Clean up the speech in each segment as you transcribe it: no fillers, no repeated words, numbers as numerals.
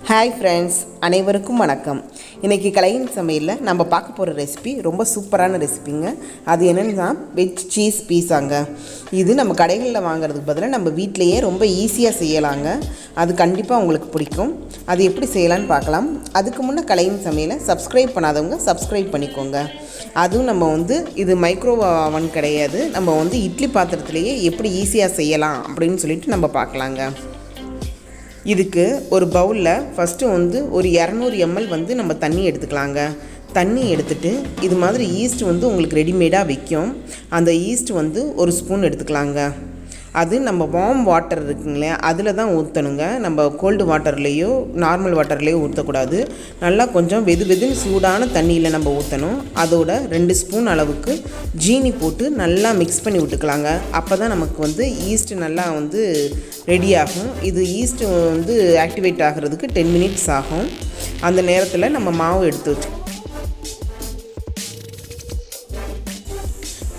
Hi friends, அனைவருக்கும் வணக்கம். இன்றைக்கி கலையின் சமையலில் நம்ம பார்க்க போகிற ரெசிபி ரொம்ப சூப்பரான ரெசிபிங்க. அது என்னென்னா வெஜ் சீஸ் பீஸாங்க. இது நம்ம கடைகளில் வாங்குறதுக்கு பதிலாக நம்ம வீட்டிலையே ரொம்ப ஈஸியாக செய்யலாங்க. அது கண்டிப்பாக உங்களுக்கு பிடிக்கும். அது எப்படி செய்யலான்னு பார்க்கலாம். அதுக்கு முன்னே கலையின் சமையலை சப்ஸ்கிரைப் பண்ணாதவங்க சப்ஸ்கிரைப் பண்ணிக்கோங்க. அதுவும் நம்ம இது மைக்ரோ ஓவன் கிடையாது. நம்ம இட்லி பாத்திரத்துலேயே எப்படி ஈஸியாக செய்யலாம் அப்படின்னு சொல்லிட்டு நம்ம பார்க்கலாங்க. இதுக்கு ஒரு பவுலில் ஃபஸ்ட்டு ஒரு 200 ml நம்ம தண்ணி எடுத்துக்கலாங்க. தண்ணி எடுத்துகிட்டு இது மாதிரி ஈஸ்ட் உங்களுக்கு ரெடிமேடாக விற்கும். அந்த ஈஸ்ட் ஒரு ஸ்பூன் எடுத்துக்கலாங்க. அது நம்ம வார்ம் வாட்டர் இருக்குங்களே அதில் தான் ஊற்றணுங்க. நம்ம கோல்டு வாட்டர்லேயோ நார்மல் வாட்டர்லேயோ ஊற்றக்கூடாது. நல்லா கொஞ்சம் வெதுன்னு சூடான தண்ணியில் நம்ம ஊற்றணும். அதோட 2 ஸ்பூன் அளவுக்கு ஜீனி போட்டு நல்லா மிக்ஸ் பண்ணி விட்டுக்கலாங்க. அப்போ தான் நமக்கு ஈஸ்ட் நல்லா ரெடி ஆகும். இது ஈஸ்ட் ஆக்டிவேட் ஆகிறதுக்கு 10 மினிட்ஸ் ஆகும். அந்த நேரத்தில் நம்ம மாவு எடுத்து வச்சு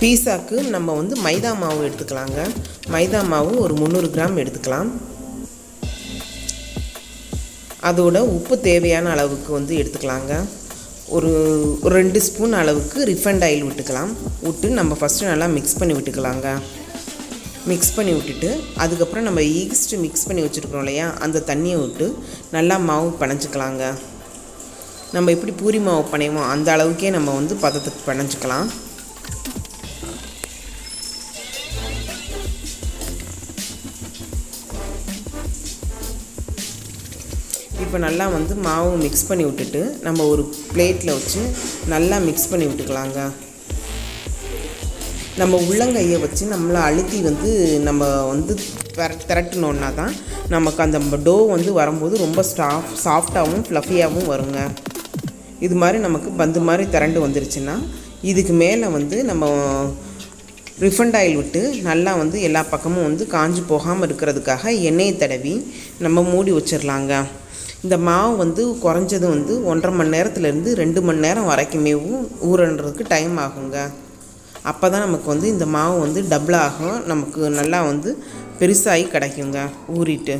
பீஸாக்கு நம்ம மைதா மாவு எடுத்துக்கலாங்க. மைதா மாவு ஒரு 300 கிராம் எடுத்துக்கலாம். அதோட உப்பு தேவையான அளவுக்கு எடுத்துக்கலாங்க. ஒரு 2 ஸ்பூன் அளவுக்கு ரிஃபைண்ட் ஆயில் விட்டுக்கலாம். விட்டு நம்ம ஃபஸ்ட்டு நல்லா மிக்ஸ் பண்ணி விட்டுக்கலாங்க. மிக்ஸ் பண்ணி விட்டுட்டு அதுக்கப்புறம் நம்ம ஈஸ்ட் மிக்ஸ் பண்ணி வச்சுருக்கோம் இல்லையா, அந்த தண்ணியை விட்டு நல்லா மாவு பிணைஞ்சிக்கலாங்க. நம்ம எப்படி பூரி மாவு பிணையுமோ அந்த அளவுக்கே நம்ம பதத்துக்கு பிணைஞ்சிக்கலாம். இப்போ நல்லா மாவு மிக்ஸ் பண்ணி விட்டுட்டு நம்ம ஒரு பிளேட்டில் வச்சு நல்லா மிக்ஸ் பண்ணி விட்டுக்கலாங்க. நம்ம உள்ளங்கையை வச்சு நம்மளை அழுத்தி நம்ம திரட்டினோன்னா தான் நமக்கு அந்த டோ வரும்போது ரொம்ப சாஃப்டாகவும் ஃப்ளஃபியாகவும் வருங்க. இது மாதிரி நமக்கு பந்து மாதிரி திரண்டு வந்துருச்சுன்னா இதுக்கு மேலே நம்ம ரிஃபைண்ட் ஆயில் விட்டு நல்லா எல்லா பக்கமும் காஞ்சி போகாமல் இருக்கிறதுக்காக எண்ணெயை தடவி நம்ம மூடி வச்சிடலாங்க. இந்த மாவு குறைஞ்சது 1.5 மணி நேரத்துலேருந்து 2 மணி நேரம் வரைக்குமே ஊறன்றதுக்கு டைம் ஆகுங்க. அப்போ தான் நமக்கு இந்த மாவு டபுள் ஆகும். நமக்கு நல்லா பெருசாகி கிடைக்குங்க ஊறிட்டு.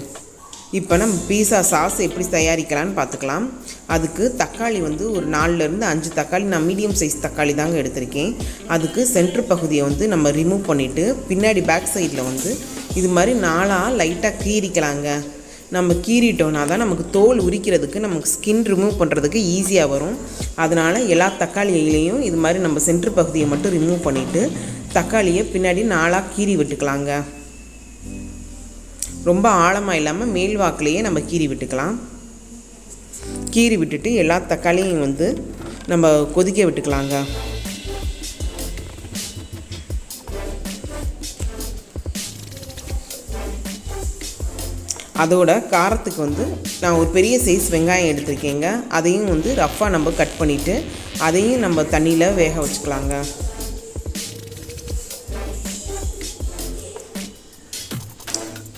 இப்போ நம்ம பீஸா சாஸ் எப்படி தயாரிக்கலான்னு பார்த்துக்கலாம். அதுக்கு தக்காளி ஒரு 4லேருந்து 5 தக்காளி, நான் மீடியம் சைஸ் தக்காளி தாங்க எடுத்திருக்கேன். அதுக்கு சென்ட்ரு பகுதியை நம்ம ரிமூவ் பண்ணிவிட்டு பின்னாடி பேக் சைடில் இது மாதிரி 4ஆக லைட்டாக கீறிக்கலாங்க. நம்ம கீறிட்டோன்னா தான் நமக்கு தோல் உரிக்கிறதுக்கு, நமக்கு ஸ்கின் ரிமூவ் பண்ணுறதுக்கு ஈஸியாக வரும். அதனால் எல்லா தக்காளியிலையும் இது மாதிரி நம்ம சென்ட்ரு பகுதியை மட்டும் ரிமூவ் பண்ணிவிட்டு தக்காளியை பின்னாடி 4ஆக கீறி விட்டுக்கலாங்க. ரொம்ப ஆழமாக இல்லாமல் மேல் வாக்கிலேயே நம்ம கீறி விட்டுக்கலாம். கீறி விட்டுட்டு எல்லா தக்காளியும் நம்ம கொதிக்க விட்டுக்கலாங்க. அதோட காரத்துக்கு நான் ஒரு பெரிய சைஸ் வெங்காயம் எடுத்திருக்கேங்க. அதையும் ரஃப்பாக நம்ம கட் பண்ணிவிட்டு அதையும் நம்ம தண்ணியில் வேக வச்சுக்கலாங்க.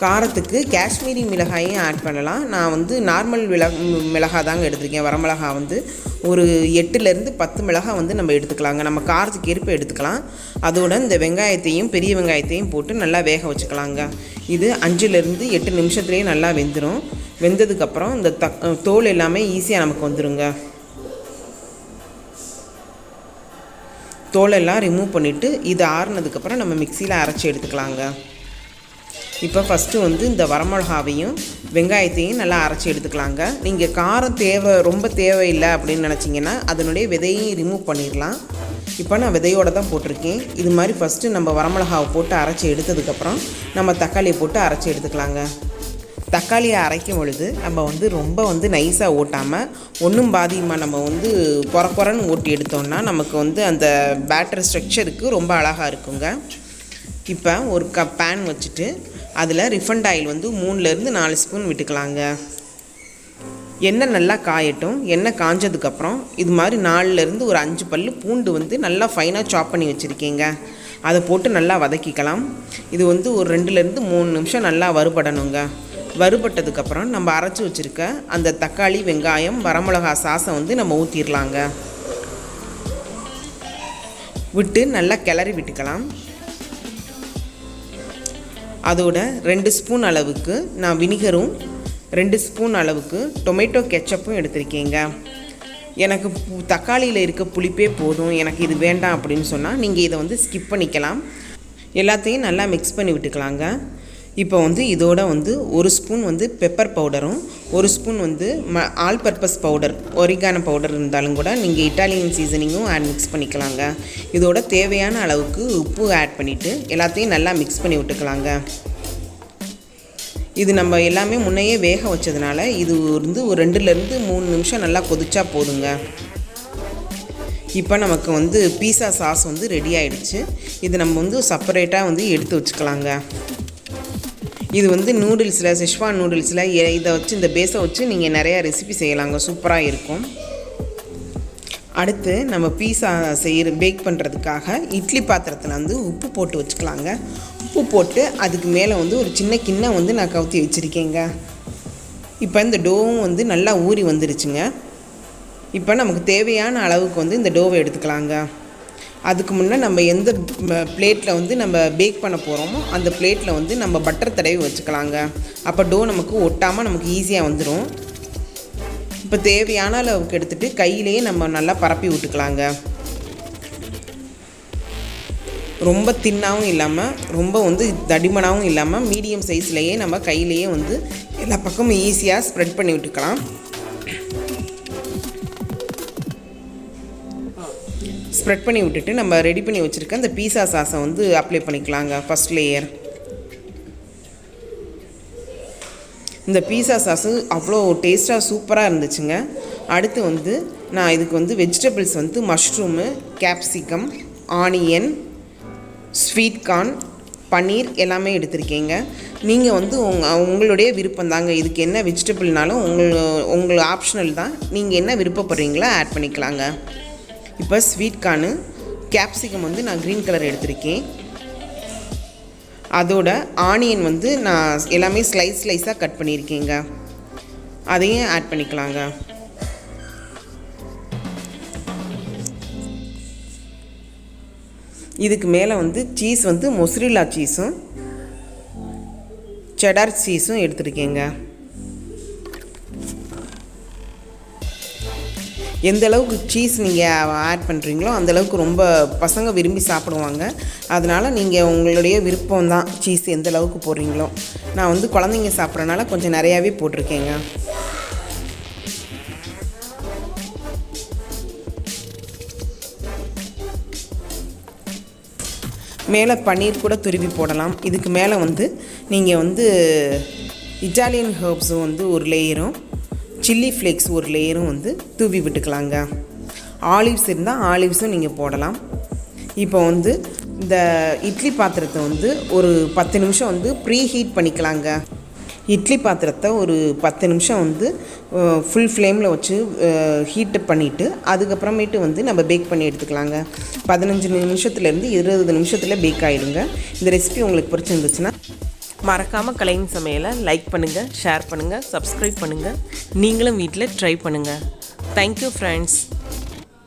காரத்துக்கு காஷ்மீரி மிளகாயும் ஆட் பண்ணலாம். நான் நார்மல் மிளகாய் தாங்க எடுத்திருக்கேன். வரமிளகாய் ஒரு 8லேருந்து 10 மிளகாய் நம்ம எடுத்துக்கலாங்க. நம்ம காரத்துக்கு ஏற்ப எடுத்துக்கலாம். அதோட இந்த வெங்காயத்தையும் பெரிய வெங்காயத்தையும் போட்டு நல்லா வேக வச்சுக்கலாங்க. இது 5லேருந்து 8 நிமிஷத்துலேயே நல்லா வெந்துடும். வெந்ததுக்கப்புறம் இந்த தோல் எல்லாமே ஈஸியாக நமக்கு வந்துடுங்க. தோலெல்லாம் ரிமூவ் பண்ணிவிட்டு இது ஆறுனதுக்கப்புறம் நம்ம மிக்சியில் அரைச்சி எடுத்துக்கலாங்க. இப்போ ஃபஸ்ட்டு இந்த வரமிளகாவையும் வெங்காயத்தையும் நல்லா அரைச்சி எடுத்துக்கலாங்க. நீங்கள் காரம் ரொம்ப தேவையில்லை அப்படின்னு நினச்சிங்கன்னா அதனுடைய விதையும் ரிமூவ் பண்ணிடலாம். இப்போ நான் விதையோடு தான் போட்டிருக்கேன். இது மாதிரி ஃபஸ்ட்டு நம்ம வரமிளகாவை போட்டு அரைச்சி எடுத்ததுக்கப்புறம் நம்ம தக்காளியை போட்டு அரைச்சி எடுத்துக்கலாங்க. தக்காளியை அரைக்கும் பொழுது நம்ம ரொம்ப நைஸாக ஓட்டாமல் ஒன்றும் பாதியமாக நம்ம குறன்னு ஓட்டி எடுத்தோம்னா நமக்கு அந்த பேட்டர் ஸ்ட்ரக்சருக்கு ரொம்ப அழகாக இருக்குங்க. இப்போ ஒரு பேன் வச்சுட்டு அதில் ரிஃபைண்ட் ஆயில் 3லேருந்து 4 ஸ்பூன் விட்டுக்கலாங்க. எண்ணெய் நல்லா காயட்டும். எண்ணெய் காஞ்சதுக்கப்புறம் இது மாதிரி 4லேருந்து ஒரு 5 பல்லு பூண்டு நல்லா ஃபைனாக சாப் பண்ணி வச்சுருக்கேங்க. அதை போட்டு நல்லா வதக்கிக்கலாம். இது ஒரு 2லேருந்து 3 நிமிஷம் நல்லா வறுபடணுங்க. வறுபட்டதுக்கப்புறம் நம்ம அரைச்சி வச்சுருக்க அந்த தக்காளி, வெங்காயம், வரமிளகா சாஸை நம்ம ஊற்றிடலாங்க. விட்டு நல்லா கிளறி விட்டுக்கலாம். அதோட 2 ஸ்பூன் அளவுக்கு நான் வினிகரும் 2 ஸ்பூன் அளவுக்கு டொமேட்டோ கெச்சப்பும் எடுத்திருக்கேங்க. எனக்கு தக்காளியில் இருக்க புளிப்பே போதும், எனக்கு இது வேண்டாம் அப்படின்னு சொன்னால் நீங்கள் இதை வந்து ஸ்கிப் பண்ணிக்கலாம். எல்லாத்தையும் நல்லா மிக்ஸ் பண்ணி விட்டுக்கலாங்க. இப்போ வந்து இதோட வந்து 1 ஸ்பூன் வந்து பெப்பர் பவுடரும் 1 ஸ்பூன் வந்து all purpose powder oregano powder இருந்தாலும் கூட நீங்கள் இட்டாலியன் சீசனிங்கும் மிக்ஸ் பண்ணிக்கலாங்க. இதோட தேவையான அளவுக்கு உப்பு ஆட் பண்ணிவிட்டு எல்லாத்தையும் நல்லா மிக்ஸ் பண்ணி விட்டுக்கலாங்க. இது நம்ம எல்லாமே முன்னையே வேக வச்சதுனால இது வந்து ஒரு 2லேருந்து 3 நிமிஷம் நல்லா கொதிச்சா போதுங்க. இப்போ நமக்கு வந்து பீஸா சாஸ் வந்து ரெடி ஆகிடுச்சு. இது நம்ம வந்து செப்பரேட்டாக வந்து எடுத்து வச்சுக்கலாங்க. இது வந்து நூடுல்ஸில் செஷ்வான் நூடுல்ஸில் இதை வச்சு இந்த பேஸை வச்சு நீங்கள் நிறையா ரெசிபி செய்யலாங்க, சூப்பராக இருக்கும். அடுத்து நம்ம பீஸா பேக் பண்ணுறதுக்காக இட்லி பாத்திரத்தில் வந்து உப்பு போட்டு வச்சுக்கலாங்க. உப்பு போட்டு அதுக்கு மேலே வந்து ஒரு சின்ன கிண்ணம் வந்து நான் கவுத்தி வச்சுருக்கேங்க. இப்போ இந்த டோவும் வந்து நல்லா ஊறி வந்துருச்சுங்க. இப்போ நமக்கு தேவையான அளவுக்கு வந்து இந்த டோவை எடுத்துக்கலாங்க. அதுக்கு முன்னே நம்ம எந்த பிளேட்டில் வந்து நம்ம பேக் பண்ண போகிறோமோ அந்த பிளேட்டில் வந்து நம்ம பட்டர் தடவி வச்சுக்கலாங்க. அப்போ டோ நமக்கு ஒட்டாமல் நமக்கு ஈஸியாக வந்துடும். இப்போ தேவையான அளவுக்கு எடுத்துகிட்டு கையிலேயே நம்ம நல்லா பரப்பி விட்டுக்கலாங்க. ரொம்ப தின்னாகவும் இல்லாமல் ரொம்ப வந்து தடிமனாகவும் இல்லாமல் மீடியம் சைஸ்லேயே நம்ம கையிலேயே வந்து எல்லா பக்கமும் ஈஸியாக ஸ்ப்ரெட் பண்ணி விட்டுக்கலாம். ஸ்ப்ரெட் பண்ணி விட்டுட்டு நம்ம ரெடி பண்ணி வச்சுருக்க இந்த பீஸா சாஸை வந்து அப்ளை பண்ணிக்கலாங்க. ஃபஸ்ட் லேயர் இந்த பீஸா சாஸு அவ்வளோ டேஸ்ட்டாக சூப்பராக இருந்துச்சுங்க. அடுத்து வந்து நான் இதுக்கு வந்து வெஜிடபிள்ஸ் வந்து mushroom, capsicum, onion, sweet corn, paneer எல்லாமே எடுத்திருக்கேங்க. நீங்கள் வந்து உங்களுடைய விருப்பம் தாங்க. இதுக்கு என்ன வெஜிடபிள்னாலும் உங்கள் ஆப்ஷனல் தான். நீங்கள் என்ன விருப்பப்படுறீங்களோ ஆட் பண்ணிக்கலாங்க. இப்போ ஸ்வீட் கார்னு, கேப்சிகம் வந்து நான் க்ரீன் கலர் எடுத்திருக்கேன். அதோட ஆனியன் வந்து நான் எல்லாமே ஸ்லைஸாக கட் பண்ணியிருக்கேங்க. அதையும் ஆட் பண்ணிக்கலாங்க. இதுக்கு மேலே வந்து சீஸ் வந்து மொசரில்லா சீஸும் செடார் சீஸும் எடுத்துருக்கேங்க. எந்த அளவுக்கு சீஸ் நீங்கள் ஆட் பண்ணுறீங்களோ அந்தளவுக்கு ரொம்ப பசங்க விரும்பி சாப்பிடுவாங்க. அதனால் நீங்கள் உங்களுடைய விருப்பம் தான் சீஸ் எந்த அளவுக்கு போடுறீங்களோ. நான் வந்து குழந்தைங்க சாப்பிட்றனால கொஞ்சம் நிறையாவே போட்டிருக்கேங்க. மேலே பன்னீர் கூட துருவி போடலாம். இதுக்கு மேலே வந்து நீங்கள் வந்து இட்டாலியன் ஹர்ப்ஸும் வந்து ஒரு லேயரும், சில்லி ஃப்ளேக்ஸ் ஒரு லேயரும் வந்து தூவி விட்டுக்கலாங்க. ஆலிவ்ஸ் இருந்தால் ஆலிவ்ஸும் நீங்கள் போடலாம். இப்போ வந்து இந்த இட்லி பாத்திரத்தை வந்து ஒரு 10 நிமிஷம் வந்து ப்ரீ ஹீட் பண்ணிக்கலாங்க. இட்லி பாத்திரத்தை ஒரு 10 நிமிஷம் வந்து ஃபுல் ஃப்ளேமில் வச்சு ஹீட்டு பண்ணிவிட்டு அதுக்கப்புறமேட்டு வந்து நம்ம பேக் பண்ணி எடுத்துக்கலாங்க. 15 நிமிஷத்துலேருந்து 20 நிமிஷத்தில் பேக் ஆகிடுங்க. இந்த ரெசிபி உங்களுக்கு பிடிச்சிருந்துச்சுன்னா மறக்காமல் கலையின் சமையலை லைக் பண்ணுங்கள், ஷேர் பண்ணுங்கள், சப்ஸ்கிரைப் பண்ணுங்கள். நீங்களும் வீட்டில் ட்ரை பண்ணுங்கள். Thank you friends.